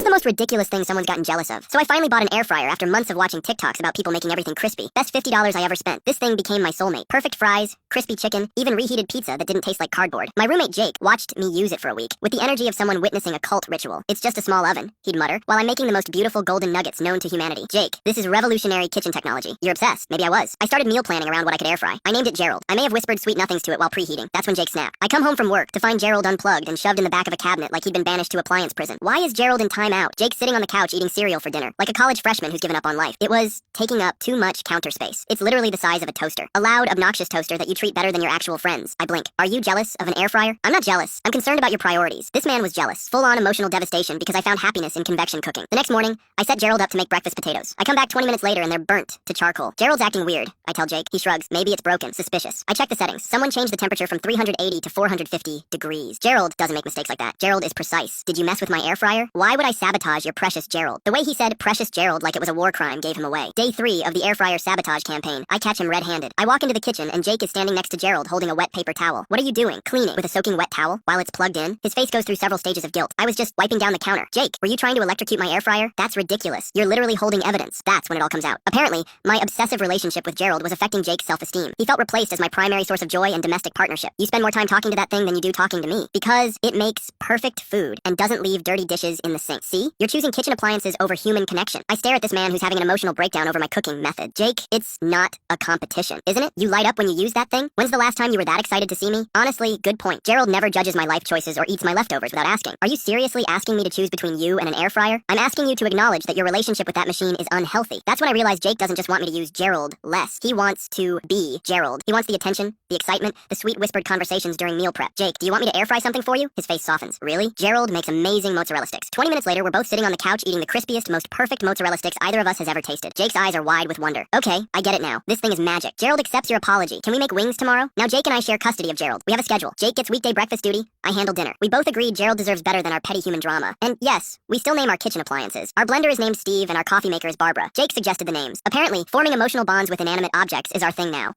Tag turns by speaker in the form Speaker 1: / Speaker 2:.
Speaker 1: the most ridiculous thing someone's gotten jealous of? So I finally bought an air fryer after months of watching TikToks about people making everything crispy. Best $50 I ever spent. This thing became my soulmate. Perfect fries, crispy chicken, even reheated pizza that didn't taste like cardboard. My roommate Jake watched me use it for a week with the energy of someone witnessing a cult ritual. It's just a small oven, he'd mutter, while I'm making the most beautiful golden nuggets known to humanity. Jake, this is revolutionary kitchen technology. You're obsessed. Maybe I was. I started meal planning around what I could air fry. I named it Gerald. I may have whispered sweet nothings to it while preheating. That's when Jake snapped. I come home from work to find Gerald unplugged and shoved in the back of a cabinet like he'd been banished to appliance prison. Why is Gerald in timeout? Jake's sitting on the couch eating cereal for dinner, like a college freshman who's given up on life. It was taking up too much counter space. It's literally the size of a toaster. A loud, obnoxious toaster that you treat better than your actual friends. I blink. Are you jealous of an air fryer? I'm not jealous. I'm concerned about your priorities. This man was jealous. Full-on emotional devastation because I found happiness in convection cooking. The next morning, I set Gerald up to make breakfast potatoes. I come back 20 minutes later and they're burnt to charcoal. Gerald's acting weird, I tell Jake. He shrugs. Maybe it's broken. Suspicious. I check the settings. Someone changed the temperature from 380 to 450 degrees. Gerald doesn't make mistakes like that. Gerald is precise. Did you mess with my air fryer? Why would I sabotage your precious Gerald? The way he said precious Gerald like it was a war crime gave him away. Day 3 of the air fryer sabotage campaign. I catch him red-handed. I walk into the kitchen and Jake is standing next to Gerald holding a wet paper towel. What are you doing? Cleaning with a soaking wet towel while it's plugged in? His face goes through several stages of guilt. I was just wiping down the counter. Jake, were you trying to electrocute my air fryer? That's ridiculous. You're literally holding evidence. That's when it all comes out. Apparently, my obsessive relationship with Gerald was affecting Jake's self-esteem. He felt replaced as my primary source of joy and domestic partnership. You spend more time talking to that thing than you do talking to me. Because it makes perfect food and doesn't leave dirty dishes in the sink. See? You're choosing kitchen appliances over human connection. I stare at this man who's having an emotional breakdown over my cooking method. Jake, it's not a competition, isn't it? You light up when you use that thing? When's the last time you were that excited to see me? Honestly, good point. Gerald never judges my life choices or eats my leftovers without asking. Are you seriously asking me to choose between you and an air fryer? I'm asking you to acknowledge that your relationship with that machine is unhealthy. That's when I realized Jake doesn't just want me to use Gerald less. He wants to be Gerald. He wants the attention, the excitement, the sweet whispered conversations during meal prep. Jake, do you want me to air fry something for you? His face softens. Really? Gerald makes amazing mozzarella sticks. 20 minutes later, we're both sitting on the couch eating the crispiest, most perfect mozzarella sticks either of us has ever tasted. Jake's eyes are wide with wonder. Okay, I get it now. This thing is magic. Gerald accepts your apology. Can we make wings tomorrow? Now Jake and I share custody of Gerald. We have a schedule. Jake gets weekday breakfast duty. I handle dinner. We both agreed Gerald deserves better than our petty human drama. And yes, we still name our kitchen appliances. Our blender is named Steve and our coffee maker is Barbara. Jake suggested the names. Apparently, forming emotional bonds with inanimate objects is our thing now.